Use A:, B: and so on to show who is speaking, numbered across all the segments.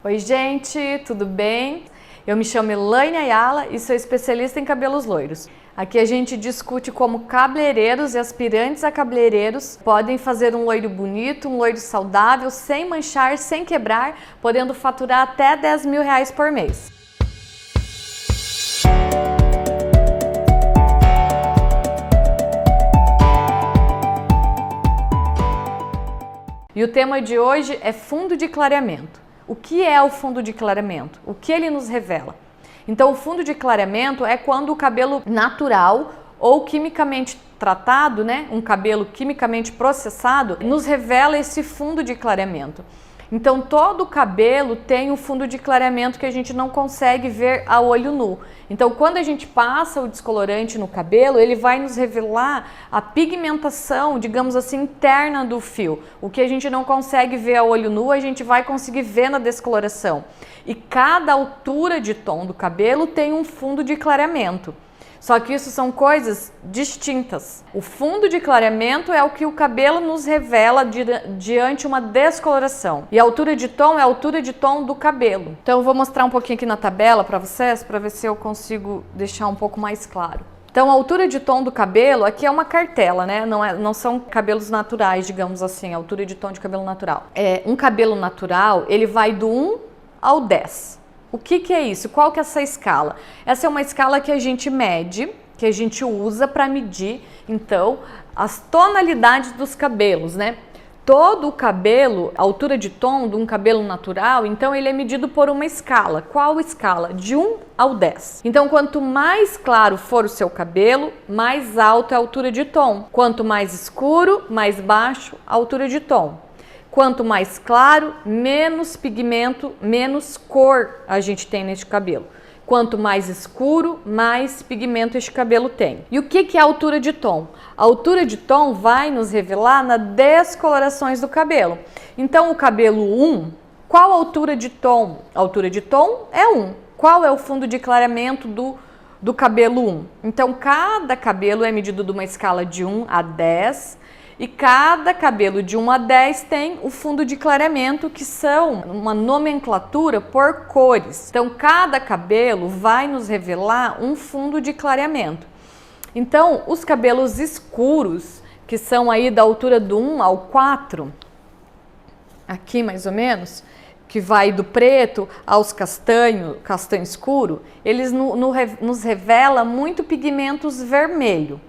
A: Oi gente, tudo bem? Eu me chamo Elaine Ayala e sou especialista em cabelos loiros. Aqui a gente discute como cabeleireiros e aspirantes a cabeleireiros podem fazer um loiro bonito, um loiro saudável, sem manchar, sem quebrar, podendo faturar até R$10.000 por mês. E o tema de hoje é fundo de clareamento. O que é o fundo de clareamento? O que ele nos revela? Então, o fundo de clareamento é quando o cabelo natural ou quimicamente tratado, um cabelo quimicamente processado, nos revela esse fundo de clareamento. Então, todo o cabelo tem um fundo de clareamento que a gente não consegue ver a olho nu. Então, quando a gente passa o descolorante no cabelo, ele vai nos revelar a pigmentação, digamos assim, interna do fio. O que a gente não consegue ver a olho nu, a gente vai conseguir ver na descoloração. E cada altura de tom do cabelo tem um fundo de clareamento. Só que isso são coisas distintas. O fundo de clareamento é o que o cabelo nos revela diante uma descoloração. E a altura de tom é a altura de tom do cabelo. Então eu vou mostrar um pouquinho aqui na tabela para vocês, para ver se eu consigo deixar um pouco mais claro. Então a altura de tom do cabelo, aqui é uma cartela, não são cabelos naturais, digamos assim, a altura de tom de cabelo natural. Um cabelo natural, ele vai do 1 ao 10. O que é isso? Qual que é essa escala? Essa é uma escala que a gente mede, que a gente usa para medir, então, as tonalidades dos cabelos, Todo o cabelo, a altura de tom de um cabelo natural, então ele é medido por uma escala. Qual escala? De 1 ao 10. Então, quanto mais claro for o seu cabelo, mais alta é a altura de tom. Quanto mais escuro, mais baixo a altura de tom. Quanto mais claro, menos pigmento, menos cor a gente tem neste cabelo. Quanto mais escuro, mais pigmento este cabelo tem. E o que é a altura de tom? A altura de tom vai nos revelar nas descolorações do cabelo. Então, o cabelo 1, qual a altura de tom? A altura de tom é 1. Qual é o fundo de clareamento do cabelo 1? Então, cada cabelo é medido de uma escala de 1 a 10. E cada cabelo de 1 a 10 tem o fundo de clareamento, que são uma nomenclatura por cores. Então, cada cabelo vai nos revelar um fundo de clareamento. Então, os cabelos escuros, que são aí da altura do 1 ao 4, aqui mais ou menos, que vai do preto aos castanho escuro, eles nos revelam muito pigmentos vermelho.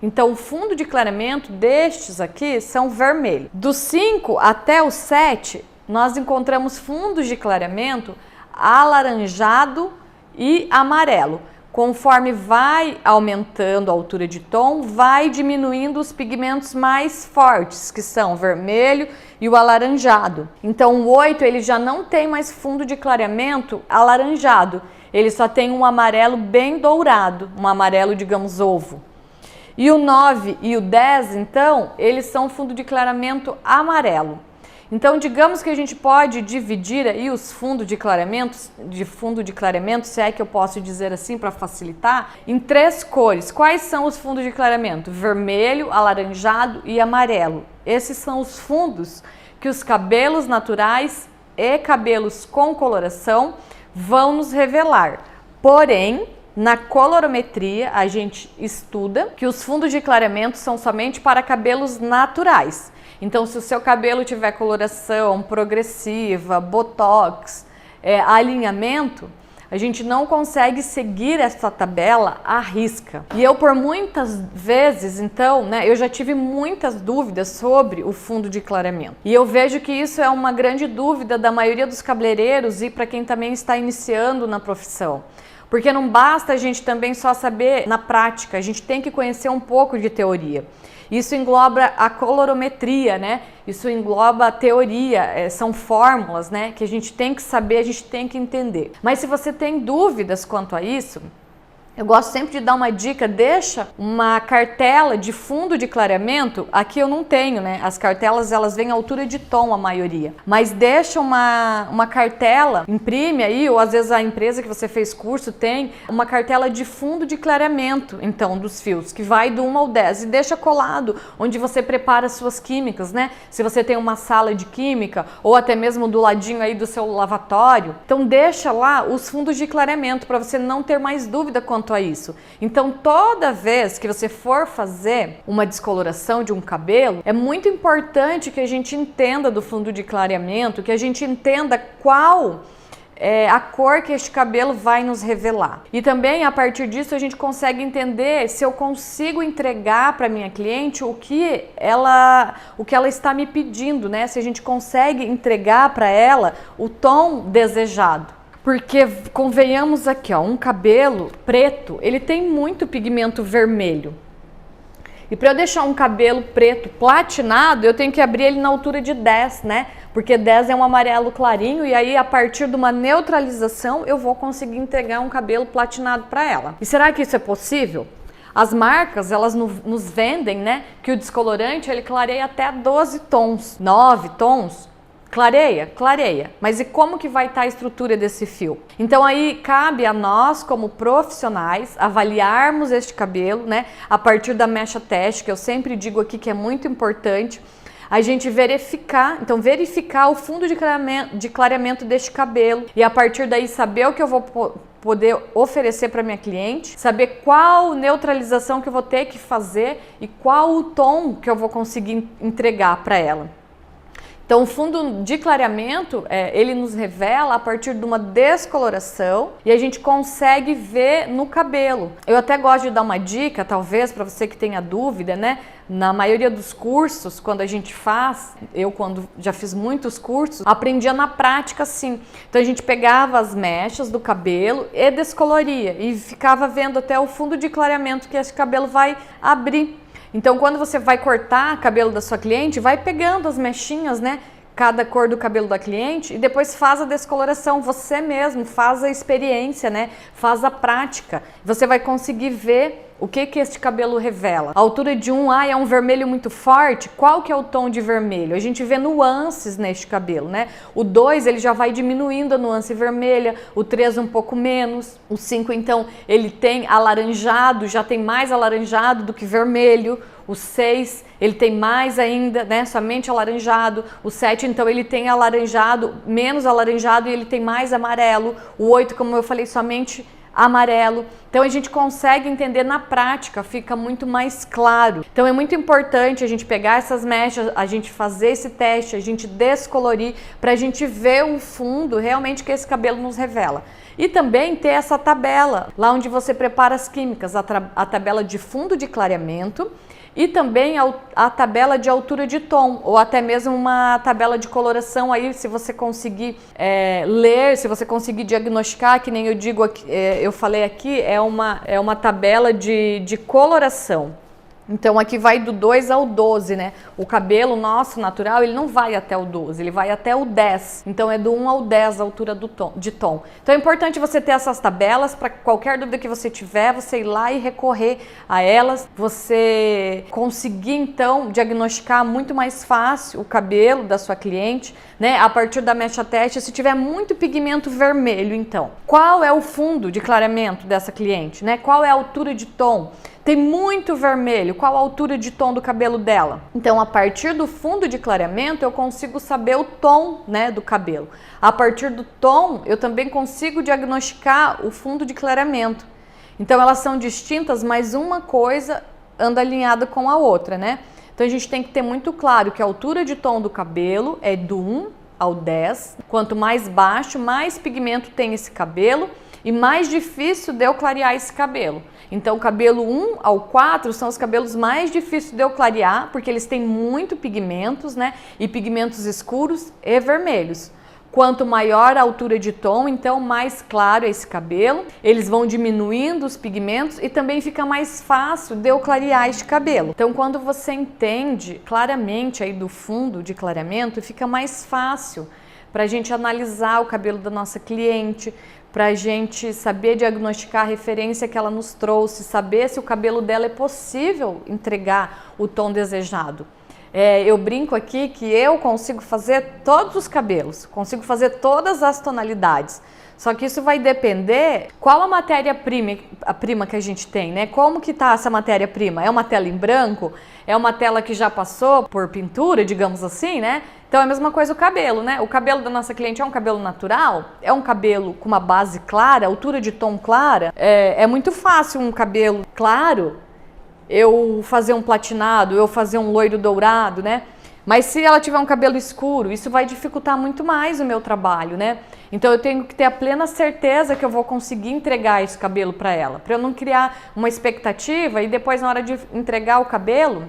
A: Então, o fundo de clareamento destes aqui são vermelhos. Do 5 até o 7, nós encontramos fundos de clareamento alaranjado e amarelo. Conforme vai aumentando a altura de tom, vai diminuindo os pigmentos mais fortes, que são o vermelho e o alaranjado. Então, o 8 ele já não tem mais fundo de clareamento alaranjado. Ele só tem um amarelo bem dourado, um amarelo, digamos, ovo. E o 9 e o 10, então, eles são fundo de clareamento amarelo. Então, digamos que a gente pode dividir aí os fundos de clareamento, se é que eu posso dizer assim para facilitar, em 3 cores. Quais são os fundos de clareamento? Vermelho, alaranjado e amarelo. Esses são os fundos que os cabelos naturais e cabelos com coloração vão nos revelar. Porém, na colorometria, a gente estuda que os fundos de clareamento são somente para cabelos naturais. Então, se o seu cabelo tiver coloração progressiva, botox, alinhamento, a gente não consegue seguir essa tabela à risca. E eu, por muitas vezes, então, eu já tive muitas dúvidas sobre o fundo de clareamento. E eu vejo que isso é uma grande dúvida da maioria dos cabeleireiros e para quem também está iniciando na profissão. Porque não basta a gente também só saber na prática, a gente tem que conhecer um pouco de teoria. Isso engloba a colorometria, Isso engloba a teoria, são fórmulas, que a gente tem que saber, a gente tem que entender. Mas se você tem dúvidas quanto a isso, Eu gosto sempre de dar uma dica, deixa uma cartela de fundo de clareamento, aqui eu não tenho, né? As cartelas, elas vêm à altura de tom, a maioria. Mas deixa uma cartela, imprime aí, ou às vezes a empresa que você fez curso tem uma cartela de fundo de clareamento, então, dos fios, que vai do 1 ao 10 e deixa colado, onde você prepara as suas químicas, né? Se você tem uma sala de química, ou até mesmo do ladinho aí do seu lavatório, então deixa lá os fundos de clareamento para você não ter mais dúvida quanto a isso. Então, toda vez que você for fazer uma descoloração de um cabelo, é muito importante que a gente entenda do fundo de clareamento, que a gente entenda qual a cor que este cabelo vai nos revelar. E também, a partir disso, a gente consegue entender se eu consigo entregar para minha cliente o que ela está me pedindo, né? Se a gente consegue entregar para ela o tom desejado. Porque, convenhamos aqui, ó, um cabelo preto, ele tem muito pigmento vermelho. E para eu deixar um cabelo preto platinado, eu tenho que abrir ele na altura de 10, né? Porque 10 é um amarelo clarinho e aí a partir de uma neutralização eu vou conseguir entregar um cabelo platinado para ela. E será que isso é possível? As marcas, elas nos vendem, né, que o descolorante ele clareia até 12 tons, 9 tons. Clareia? Clareia. Mas e como que vai estar a estrutura desse fio? Então aí cabe a nós, como profissionais, avaliarmos este cabelo, né? A partir da mecha teste, que eu sempre digo aqui que é muito importante, a gente verificar o fundo de clareamento deste cabelo e a partir daí saber o que eu vou poder oferecer para minha cliente, saber qual neutralização que eu vou ter que fazer e qual o tom que eu vou conseguir entregar para ela. Então, o fundo de clareamento, ele nos revela a partir de uma descoloração e a gente consegue ver no cabelo. Eu até gosto de dar uma dica, talvez, para você que tenha dúvida, né? Na maioria dos cursos, quando a gente faz, eu quando já fiz muitos cursos, aprendia na prática sim. Então, a gente pegava as mechas do cabelo e descoloria e ficava vendo até o fundo de clareamento que esse cabelo vai abrir. Então, quando você vai cortar o cabelo da sua cliente, vai pegando as mechinhas, né? Cada cor do cabelo da cliente e depois faz a descoloração. Você mesmo faz a experiência, né? Faz a prática. Você vai conseguir ver o que este cabelo revela. A altura de é um vermelho muito forte. Qual que é o tom de vermelho? A gente vê nuances neste cabelo, né? O 2, ele já vai diminuindo a nuance vermelha. O 3 um pouco menos. O 5, então, ele tem alaranjado, já tem mais alaranjado do que vermelho. O 6, ele tem mais ainda, né? Somente alaranjado. O 7, então, ele tem alaranjado, menos alaranjado e ele tem mais amarelo. O 8, como eu falei, somente amarelo. Então a gente consegue entender na prática, fica muito mais claro. Então é muito importante a gente pegar essas mechas, a gente fazer esse teste, a gente descolorir para a gente ver o fundo realmente que esse cabelo nos revela. E também ter essa tabela, lá onde você prepara as químicas, a tabela de fundo de clareamento e também a tabela de altura de tom, ou até mesmo uma tabela de coloração aí, se você conseguir ler, se você conseguir diagnosticar, que nem eu digo aqui, eu falei aqui, é uma tabela de coloração. Então aqui vai do 2 ao 12, né? O cabelo nosso natural, ele não vai até o 12, ele vai até o 10. Então é do 1 ao 10 a altura de tom. Então é importante você ter essas tabelas para qualquer dúvida que você tiver, você ir lá e recorrer a elas. Você conseguir então diagnosticar muito mais fácil o cabelo da sua cliente, né? A partir da mecha teste, se tiver muito pigmento vermelho, então, qual é o fundo de clareamento dessa cliente, né? Qual é a altura de tom? Tem muito vermelho, qual a altura de tom do cabelo dela? Então, a partir do fundo de clareamento, eu consigo saber o tom, né, do cabelo. A partir do tom, eu também consigo diagnosticar o fundo de clareamento. Então, elas são distintas, mas uma coisa anda alinhada com a outra, né? Então, a gente tem que ter muito claro que a altura de tom do cabelo é do 1 ao 10. Quanto mais baixo, mais pigmento tem esse cabelo e mais difícil de eu clarear esse cabelo. Então, o cabelo 1 ao 4 são os cabelos mais difíceis de eu clarear, porque eles têm muito pigmentos, né? E pigmentos escuros e vermelhos. Quanto maior a altura de tom, então mais claro é esse cabelo. Eles vão diminuindo os pigmentos e também fica mais fácil de eu clarear este cabelo. Então, quando você entende claramente aí do fundo de clareamento, fica mais fácil para a gente analisar o cabelo da nossa cliente, para a gente saber diagnosticar a referência que ela nos trouxe, saber se o cabelo dela é possível entregar o tom desejado. Eu brinco aqui que eu consigo fazer todos os cabelos, consigo fazer todas as tonalidades. Só que isso vai depender qual a matéria-prima que a gente tem, né? Como que tá essa matéria-prima? É uma tela em branco? É uma tela que já passou por pintura, digamos assim, né? Então é a mesma coisa o cabelo, né? O cabelo da nossa cliente é um cabelo natural? É um cabelo com uma base clara, altura de tom clara? É muito fácil um cabelo claro eu fazer um platinado, eu fazer um loiro dourado, né? Mas se ela tiver um cabelo escuro, isso vai dificultar muito mais o meu trabalho, né? Então eu tenho que ter a plena certeza que eu vou conseguir entregar esse cabelo para ela, para eu não criar uma expectativa e depois na hora de entregar o cabelo,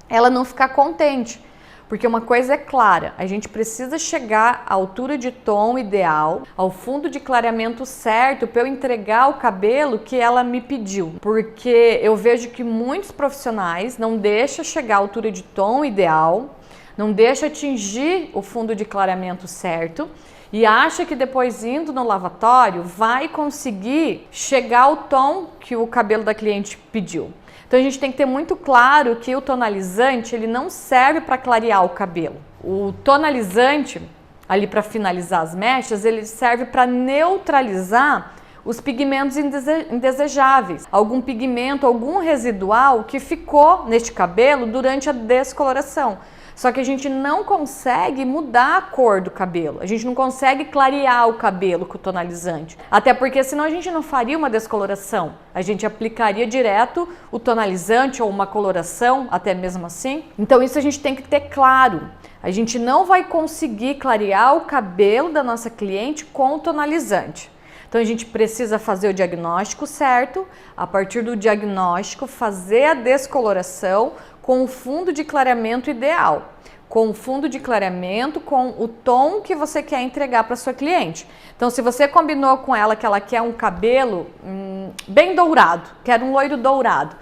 A: ela não ficar contente. Porque uma coisa é clara, a gente precisa chegar à altura de tom ideal, ao fundo de clareamento certo para eu entregar o cabelo que ela me pediu. Porque eu vejo que muitos profissionais não deixam chegar à altura de tom ideal, não deixam atingir o fundo de clareamento certo e acha que depois indo no lavatório vai conseguir chegar ao tom que o cabelo da cliente pediu. Então a gente tem que ter muito claro que o tonalizante ele não serve para clarear o cabelo. O tonalizante, ali para finalizar as mechas, ele serve para neutralizar os pigmentos indesejáveis. Algum pigmento, algum residual que ficou neste cabelo durante a descoloração. Só que a gente não consegue mudar a cor do cabelo, a gente não consegue clarear o cabelo com o tonalizante. Até porque senão a gente não faria uma descoloração, a gente aplicaria direto o tonalizante ou uma coloração, até mesmo assim. Então isso a gente tem que ter claro, a gente não vai conseguir clarear o cabelo da nossa cliente com o tonalizante. Então a gente precisa fazer o diagnóstico certo, a partir do diagnóstico fazer a descoloração com o fundo de clareamento ideal, com o fundo de clareamento, com o tom que você quer entregar para sua cliente. Então se você combinou com ela que ela quer um cabelo bem dourado, quer um loiro dourado,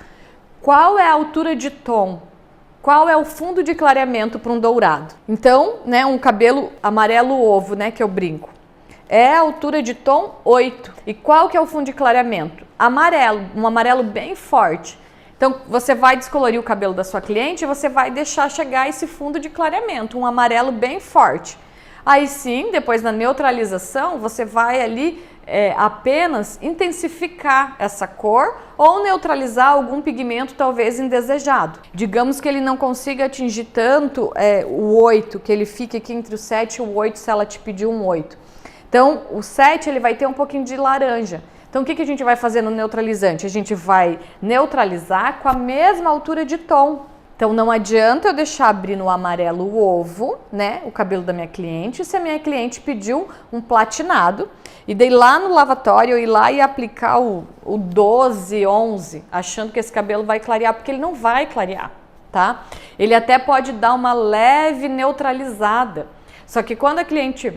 A: qual é a altura de tom? Qual é o fundo de clareamento para um dourado? Então, né, um cabelo amarelo ovo, né, que eu brinco. É a altura de tom 8. E qual que é o fundo de clareamento? Amarelo, um amarelo bem forte. Então você vai descolorir o cabelo da sua cliente e você vai deixar chegar esse fundo de clareamento, um amarelo bem forte. Aí sim, depois na neutralização, você vai ali apenas intensificar essa cor ou neutralizar algum pigmento talvez indesejado. Digamos que ele não consiga atingir tanto o 8, que ele fique aqui entre o 7 e o 8 se ela te pedir um 8. Então o 7 ele vai ter um pouquinho de laranja. Então o que a gente vai fazer no neutralizante? A gente vai neutralizar com a mesma altura de tom. Então não adianta eu deixar abrir no amarelo ovo, né, o cabelo da minha cliente, se a minha cliente pediu um platinado, e daí lá no lavatório eu ir lá e aplicar o 12, 11, achando que esse cabelo vai clarear, porque ele não vai clarear, tá? Ele até pode dar uma leve neutralizada, só que quando a cliente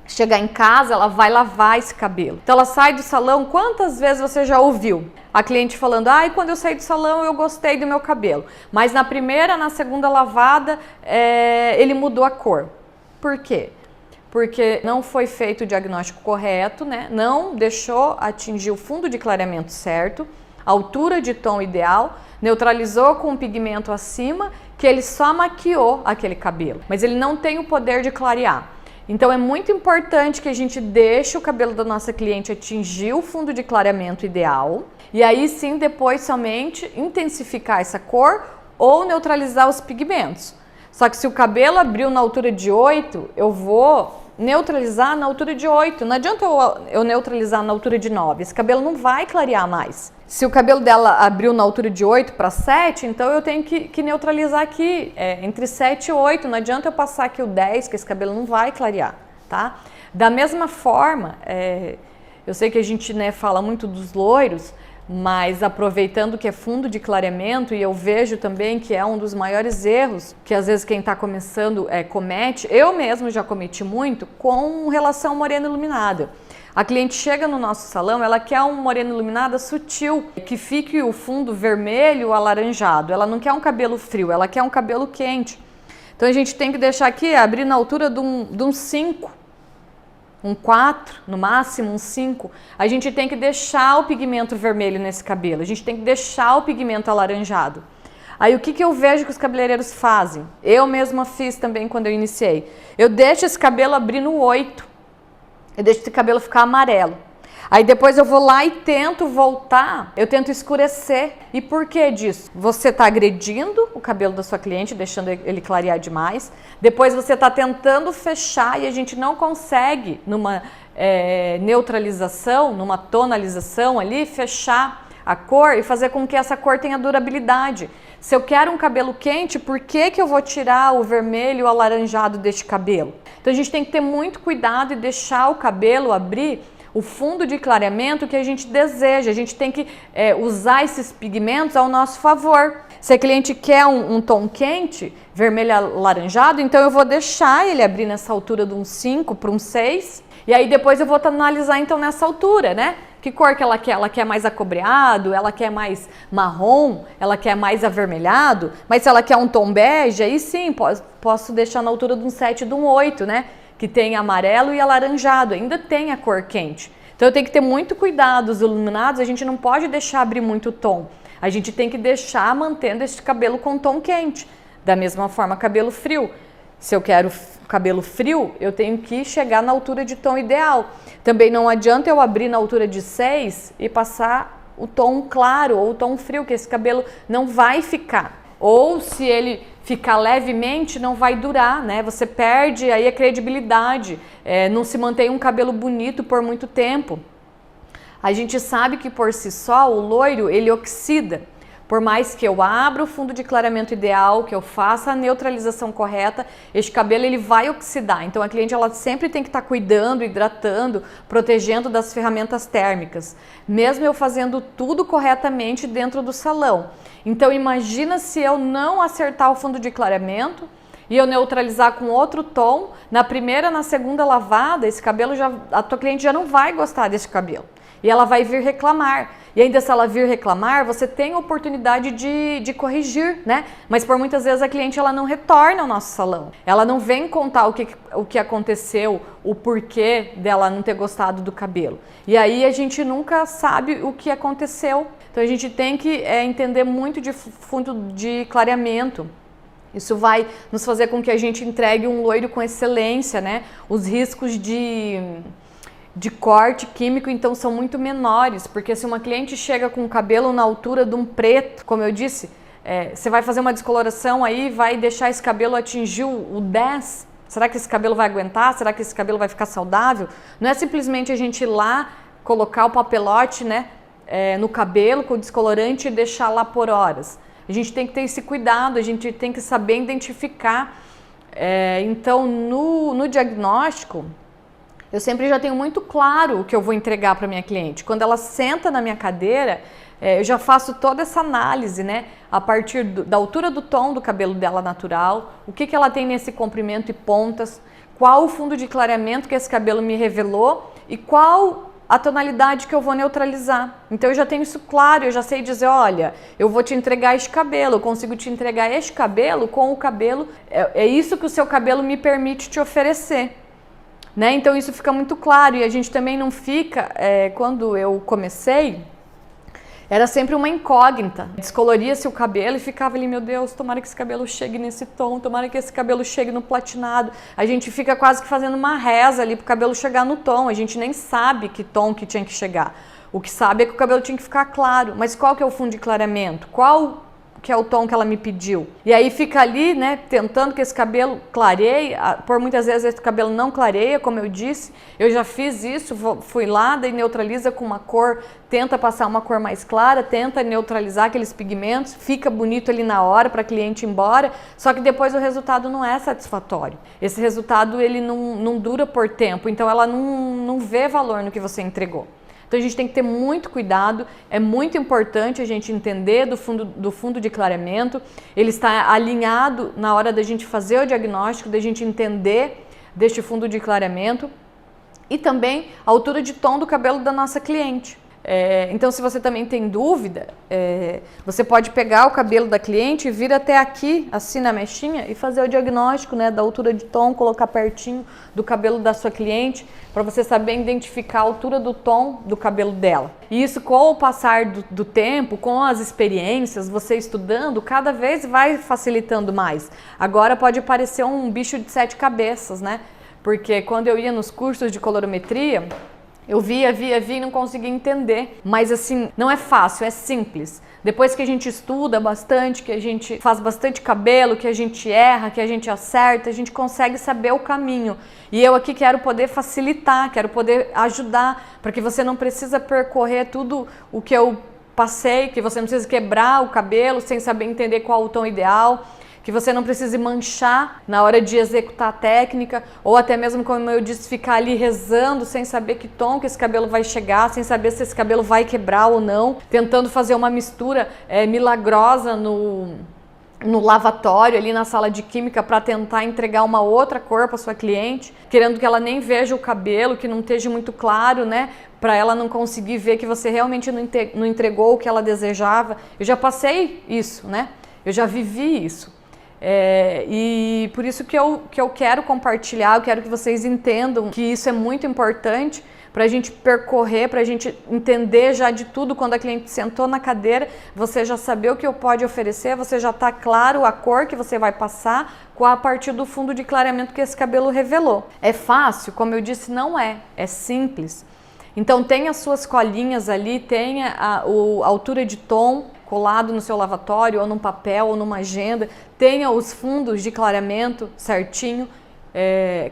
A: chegar em casa, ela vai lavar esse cabelo. Então ela sai do salão, quantas vezes você já ouviu a cliente falando, quando eu saí do salão eu gostei do meu cabelo, mas na primeira, na segunda lavada, ele mudou a cor. Por quê? Porque não foi feito o diagnóstico correto, né? Não deixou atingir o fundo de clareamento certo, a altura de tom ideal, neutralizou com um pigmento acima, que ele só maquiou aquele cabelo, mas ele não tem o poder de clarear. Então é muito importante que a gente deixe o cabelo da nossa cliente atingir o fundo de clareamento ideal e aí sim depois somente intensificar essa cor ou neutralizar os pigmentos. Só que se o cabelo abriu na altura de 8, eu vou neutralizar na altura de 8. Não adianta eu neutralizar na altura de 9, esse cabelo não vai clarear mais. Se o cabelo dela abriu na altura de 8 para 7, então eu tenho que neutralizar aqui, entre 7 e 8. Não adianta eu passar aqui o 10, que esse cabelo não vai clarear, tá? Da mesma forma, eu sei que a gente fala muito dos loiros, mas aproveitando que é fundo de clareamento, e eu vejo também que é um dos maiores erros que às vezes quem está começando comete, eu mesmo já cometi muito, com relação ao moreno iluminado. A cliente chega no nosso salão, ela quer um moreno iluminado sutil, que fique o fundo vermelho ou alaranjado. Ela não quer um cabelo frio, ela quer um cabelo quente. Então a gente tem que deixar aqui, abrir na altura de um 5. um 4, no máximo um 5, a gente tem que deixar o pigmento vermelho nesse cabelo, a gente tem que deixar o pigmento alaranjado. Aí o que eu vejo que os cabeleireiros fazem? Eu mesma fiz também quando eu iniciei. Eu deixo esse cabelo abrir no 8, eu deixo esse cabelo ficar amarelo. Aí depois eu vou lá e tento voltar, eu tento escurecer. E por que disso? Você está agredindo o cabelo da sua cliente, deixando ele clarear demais. Depois você está tentando fechar e a gente não consegue, numa neutralização, numa tonalização ali, fechar a cor e fazer com que essa cor tenha durabilidade. Se eu quero um cabelo quente, por que eu vou tirar o vermelho e o alaranjado deste cabelo? Então a gente tem que ter muito cuidado e deixar o cabelo abrir o fundo de clareamento que a gente deseja. A gente tem que usar esses pigmentos ao nosso favor. Se a cliente quer um tom quente, vermelho alaranjado, então eu vou deixar ele abrir nessa altura de um 5 para um 6. E aí depois eu vou analisar então nessa altura, né? Que cor que ela quer? Ela quer mais acobreado? Ela quer mais marrom? Ela quer mais avermelhado? Mas se ela quer um tom bege, aí sim, posso deixar na altura de um 7 e de um 8, né? Que tem amarelo e alaranjado, ainda tem a cor quente. Então eu tenho que ter muito cuidado, os iluminados a gente não pode deixar abrir muito tom. A gente tem que deixar mantendo esse cabelo com tom quente. Da mesma forma, cabelo frio. Se eu quero cabelo frio, eu tenho que chegar na altura de tom ideal. Também não adianta eu abrir na altura de 6 e passar o tom claro ou o tom frio, que esse cabelo não vai ficar. Ou se ele ficar levemente, não vai durar, né? Você perde aí a credibilidade, não se mantém um cabelo bonito por muito tempo. A gente sabe que por si só o loiro, ele oxida. Por mais que eu abra o fundo de clareamento ideal, que eu faça a neutralização correta, este cabelo ele vai oxidar. Então a cliente ela sempre tem que estar cuidando, hidratando, protegendo das ferramentas térmicas. Mesmo eu fazendo tudo corretamente dentro do salão. Então imagina se eu não acertar o fundo de clareamento e eu neutralizar com outro tom, na primeira, na segunda lavada, esse cabelo a tua cliente já não vai gostar desse cabelo. E ela vai vir reclamar. E ainda se ela vir reclamar, você tem a oportunidade de corrigir, né? Mas por muitas vezes a cliente ela não retorna ao nosso salão. Ela não vem contar o que aconteceu, o porquê dela não ter gostado do cabelo. E aí a gente nunca sabe o que aconteceu. Então a gente tem que entender muito de fundo de clareamento. Isso vai nos fazer com que a gente entregue um loiro com excelência, né? Os riscos de corte químico, então, são muito menores, porque se uma cliente chega com o cabelo na altura de um preto, como eu disse, você vai fazer uma descoloração aí, vai deixar esse cabelo atingir o 10, será que esse cabelo vai aguentar? Será que esse cabelo vai ficar saudável? Não é simplesmente a gente ir lá, colocar o papelote, né, no cabelo com o descolorante e deixar lá por horas. A gente tem que ter esse cuidado, a gente tem que saber identificar. Então, no diagnóstico, eu sempre já tenho muito claro o que eu vou entregar para minha cliente. Quando ela senta na minha cadeira, eu já faço toda essa análise, né? A partir da altura do tom do cabelo dela natural, o que ela tem nesse comprimento e pontas, qual o fundo de clareamento que esse cabelo me revelou e qual a tonalidade que eu vou neutralizar. Então eu já tenho isso claro, eu já sei dizer, olha, eu vou te entregar este cabelo, eu consigo te entregar este cabelo com o cabelo, é isso que o seu cabelo me permite te oferecer. Né? Então isso fica muito claro e a gente também não fica, quando eu comecei, era sempre uma incógnita. Descoloria-se o cabelo e ficava ali, meu Deus, tomara que esse cabelo chegue nesse tom, tomara que esse cabelo chegue no platinado. A gente fica quase que fazendo uma reza ali pro cabelo chegar no tom, a gente nem sabe que tom que tinha que chegar. O que sabe é que o cabelo tinha que ficar claro, mas qual que é o fundo de clareamento? Qual que é o tom que ela me pediu? E aí fica ali, né, tentando que esse cabelo clareie, por muitas vezes esse cabelo não clareia, como eu disse, eu já fiz isso, fui lá, daí neutraliza com uma cor, tenta passar uma cor mais clara, tenta neutralizar aqueles pigmentos, fica bonito ali na hora para a cliente ir embora, só que depois o resultado não é satisfatório. Esse resultado ele não dura por tempo, então ela não vê valor no que você entregou. Então a gente tem que ter muito cuidado, é muito importante a gente entender do fundo de clareamento, ele está alinhado na hora da gente fazer o diagnóstico, da gente entender deste fundo de clareamento e também a altura de tom do cabelo da nossa cliente. Então, se você também tem dúvida, você pode pegar o cabelo da cliente e vir até aqui, assim na mechinha, e fazer o diagnóstico, né, da altura de tom, colocar pertinho do cabelo da sua cliente, para você saber identificar a altura do tom do cabelo dela. E isso, com o passar do tempo, com as experiências, você estudando, cada vez vai facilitando mais. Agora pode parecer um bicho de 7 cabeças, né? Porque quando eu ia nos cursos de colorimetria, eu via e não conseguia entender. Mas assim, não é fácil, é simples. Depois que a gente estuda bastante, que a gente faz bastante cabelo, que a gente erra, que a gente acerta, a gente consegue saber o caminho. E eu aqui quero poder facilitar, quero poder ajudar, para que você não precisa percorrer tudo o que eu passei, que você não precisa quebrar o cabelo sem saber entender qual o tom ideal, que você não precise manchar na hora de executar a técnica, ou até mesmo, como eu disse, ficar ali rezando sem saber que tom que esse cabelo vai chegar, sem saber se esse cabelo vai quebrar ou não, tentando fazer uma mistura milagrosa no lavatório, ali na sala de química, para tentar entregar uma outra cor para sua cliente, querendo que ela nem veja o cabelo, que não esteja muito claro, né? Para ela não conseguir ver que você realmente não entregou o que ela desejava. Eu já passei isso, né? Eu já vivi isso. E por isso que eu quero compartilhar, eu quero que vocês entendam que isso é muito importante para a gente percorrer, para a gente entender já de tudo. Quando a cliente sentou na cadeira, você já saber o que eu pode oferecer, você já está claro a cor que você vai passar a partir do fundo de clareamento que esse cabelo revelou. É fácil? Como eu disse, não é. É simples. Então tenha as suas colinhas ali, tenha a altura de tom colado no seu lavatório, ou num papel, ou numa agenda, tenha os fundos de clareamento certinho,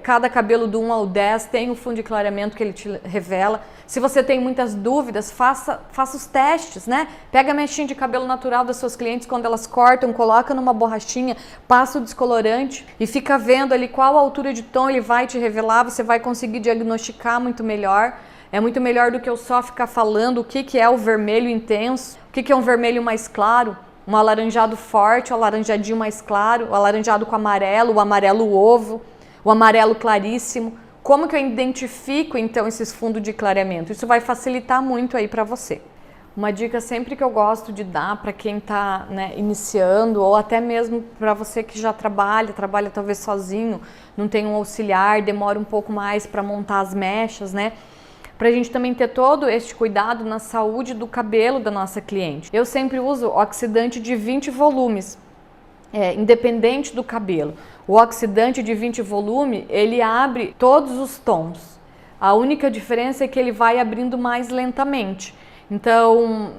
A: cada cabelo do 1 ao 10 tem o fundo de clareamento que ele te revela. Se você tem muitas dúvidas, faça os testes, né? Pega a mechinha de cabelo natural das suas clientes quando elas cortam, coloca numa borrachinha, passa o descolorante e fica vendo ali qual a altura de tom ele vai te revelar, você vai conseguir diagnosticar muito melhor. É muito melhor do que eu só ficar falando o que é o vermelho intenso, o que é um vermelho mais claro, um alaranjado forte, o alaranjadinho mais claro, o alaranjado com amarelo, o amarelo ovo, o amarelo claríssimo. Como que eu identifico então esses fundos de clareamento? Isso vai facilitar muito aí para você. Uma dica sempre que eu gosto de dar para quem está, né, iniciando, ou até mesmo para você que já trabalha talvez sozinho, não tem um auxiliar, demora um pouco mais para montar as mechas, né? Para a gente também ter todo este cuidado na saúde do cabelo da nossa cliente. Eu sempre uso oxidante de 20 volumes, independente do cabelo. O oxidante de 20 volume, ele abre todos os tons. A única diferença é que ele vai abrindo mais lentamente. Então,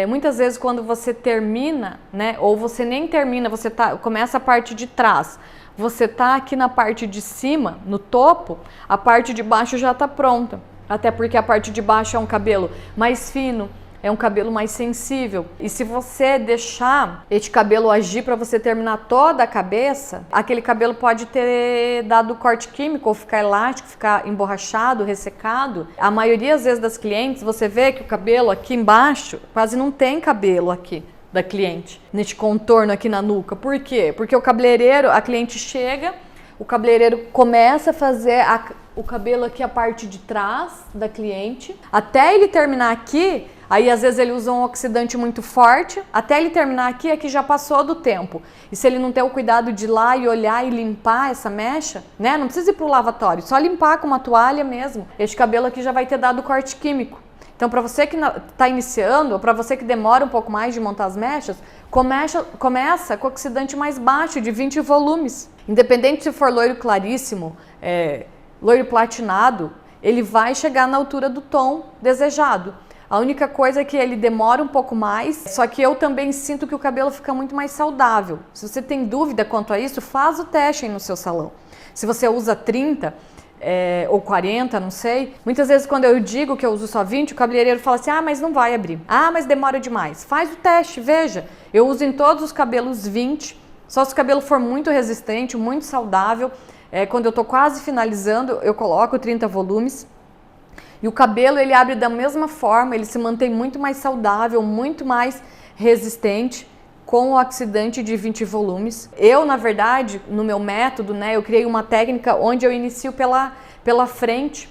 A: muitas vezes quando você termina, né, ou você nem termina, você começa a parte de trás, você está aqui na parte de cima, no topo, a parte de baixo já está pronta. Até porque a parte de baixo é um cabelo mais fino, é um cabelo mais sensível. E se você deixar este cabelo agir para você terminar toda a cabeça, aquele cabelo pode ter dado corte químico, ou ficar elástico, ficar emborrachado, ressecado. A maioria às vezes das clientes, você vê que o cabelo aqui embaixo, quase não tem cabelo aqui da cliente, neste contorno aqui na nuca. Por quê? Porque o cabeleireiro, a cliente chega, o cabeleireiro começa a fazer o cabelo aqui, a parte de trás da cliente, até ele terminar aqui, aí às vezes ele usa um oxidante muito forte, até ele terminar aqui é que já passou do tempo. E se ele não ter o cuidado de ir lá e olhar e limpar essa mecha, né? Não precisa ir pro lavatório, só limpar com uma toalha mesmo. Este cabelo aqui já vai ter dado corte químico. Então, para você que está iniciando, ou para você que demora um pouco mais de montar as mechas, começa com oxidante mais baixo, de 20 volumes. Independente se for loiro claríssimo, loiro platinado, ele vai chegar na altura do tom desejado. A única coisa é que ele demora um pouco mais, só que eu também sinto que o cabelo fica muito mais saudável. Se você tem dúvida quanto a isso, faz o teste aí no seu salão. Se você usa 30... ou 40, não sei. Muitas vezes quando eu digo que eu uso só 20, o cabeleireiro fala assim, mas não vai abrir. Mas demora demais. Faz o teste, veja. Eu uso em todos os cabelos 20, só se o cabelo for muito resistente, muito saudável. Quando eu tô quase finalizando, eu coloco 30 volumes. E o cabelo, ele abre da mesma forma, ele se mantém muito mais saudável, muito mais resistente, com o oxidante de 20 volumes. Eu, na verdade, no meu método, né, eu criei uma técnica onde eu inicio pela frente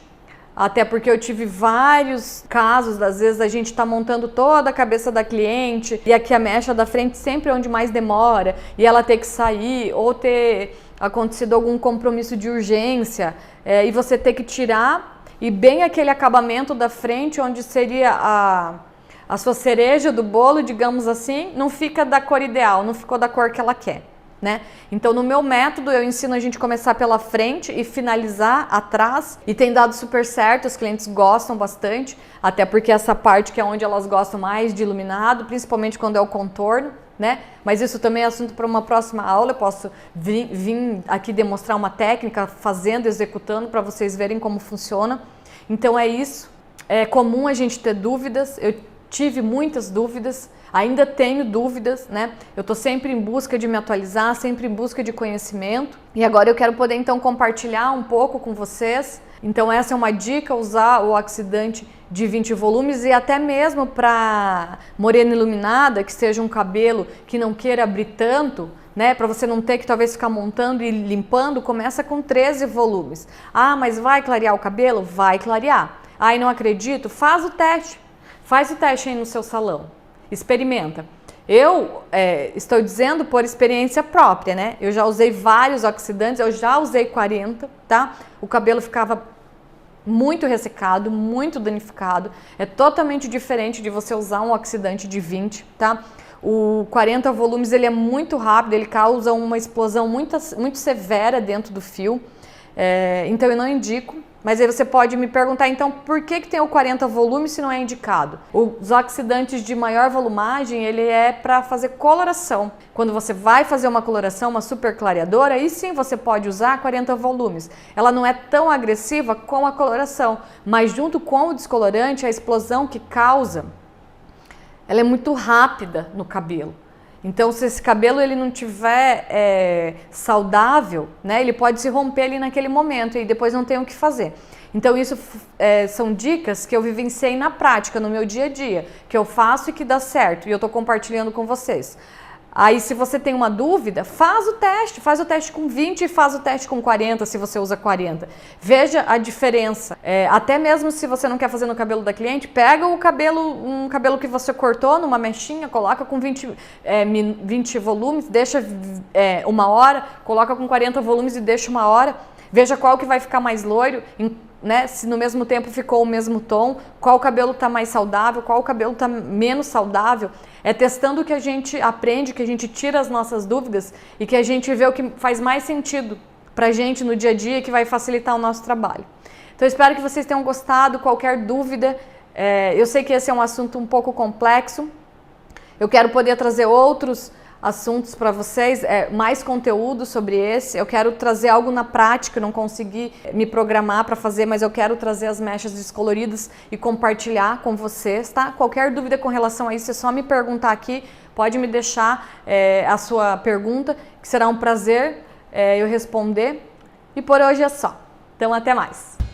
A: até porque eu tive vários casos, às vezes a gente está montando toda a cabeça da cliente e aqui a mecha da frente sempre é onde mais demora e ela ter que sair ou ter acontecido algum compromisso de urgência e você ter que tirar e bem aquele acabamento da frente onde seria a sua cereja do bolo, digamos assim, não fica da cor ideal, não ficou da cor que ela quer. Né? Então no meu método eu ensino a gente começar pela frente e finalizar atrás e tem dado super certo, os clientes gostam bastante, até porque essa parte que é onde elas gostam mais de iluminado, principalmente quando é o contorno, né? Mas isso também é assunto para uma próxima aula, eu posso vir aqui demonstrar uma técnica fazendo, executando para vocês verem como funciona. Então é isso, é comum a gente ter dúvidas, eu tive muitas dúvidas, ainda tenho dúvidas, né? Eu tô sempre em busca de me atualizar, sempre em busca de conhecimento. E agora eu quero poder então compartilhar um pouco com vocês. Então essa é uma dica, usar o oxidante de 20 volumes e até mesmo para morena iluminada, que seja um cabelo que não queira abrir tanto, né? Para você não ter que talvez ficar montando e limpando, começa com 13 volumes. Ah, mas vai clarear o cabelo? Vai clarear. Ai, não acredito? Faz o teste. Faz o teste aí no seu salão, experimenta. Eu estou dizendo por experiência própria, né? Eu já usei vários oxidantes, eu já usei 40, tá? O cabelo ficava muito ressecado, muito danificado. É totalmente diferente de você usar um oxidante de 20, tá? O 40 volumes, ele é muito rápido, ele causa uma explosão muito severa dentro do fio. Então eu não indico. Mas aí você pode me perguntar, então, por que tem o 40 volumes se não é indicado? Os oxidantes de maior volumagem, ele é para fazer coloração. Quando você vai fazer uma coloração, uma super clareadora, aí sim você pode usar 40 volumes. Ela não é tão agressiva com a coloração, mas junto com o descolorante, a explosão que causa, ela é muito rápida no cabelo. Então, se esse cabelo ele não tiver saudável, né, ele pode se romper ali naquele momento e depois não tem o que fazer. Então, isso são dicas que eu vivenciei na prática, no meu dia a dia, que eu faço e que dá certo, e eu estou compartilhando com vocês. Aí, se você tem uma dúvida, faz o teste com 20 e faz o teste com 40, se você usa 40. Veja a diferença. Até mesmo se você não quer fazer no cabelo da cliente, pega um cabelo que você cortou numa mechinha, coloca com 20 volumes, deixa 1 hora, coloca com 40 volumes e deixa 1 hora. Veja qual que vai ficar mais loiro, né? Se no mesmo tempo ficou o mesmo tom, qual cabelo está mais saudável, qual cabelo está menos saudável. É testando que a gente aprende, que a gente tira as nossas dúvidas e que a gente vê o que faz mais sentido pra gente no dia a dia, que vai facilitar o nosso trabalho. Então, espero que vocês tenham gostado. Qualquer dúvida, eu sei que esse é um assunto um pouco complexo. Eu quero poder trazer outros assuntos para vocês, mais conteúdo sobre esse. Eu quero trazer algo na prática, eu não consegui me programar para fazer, mas eu quero trazer as mechas descoloridas e compartilhar com vocês, tá? Qualquer dúvida com relação a isso, é só me perguntar aqui, pode me deixar a sua pergunta, que será um prazer eu responder. E por hoje é só. Então, até mais!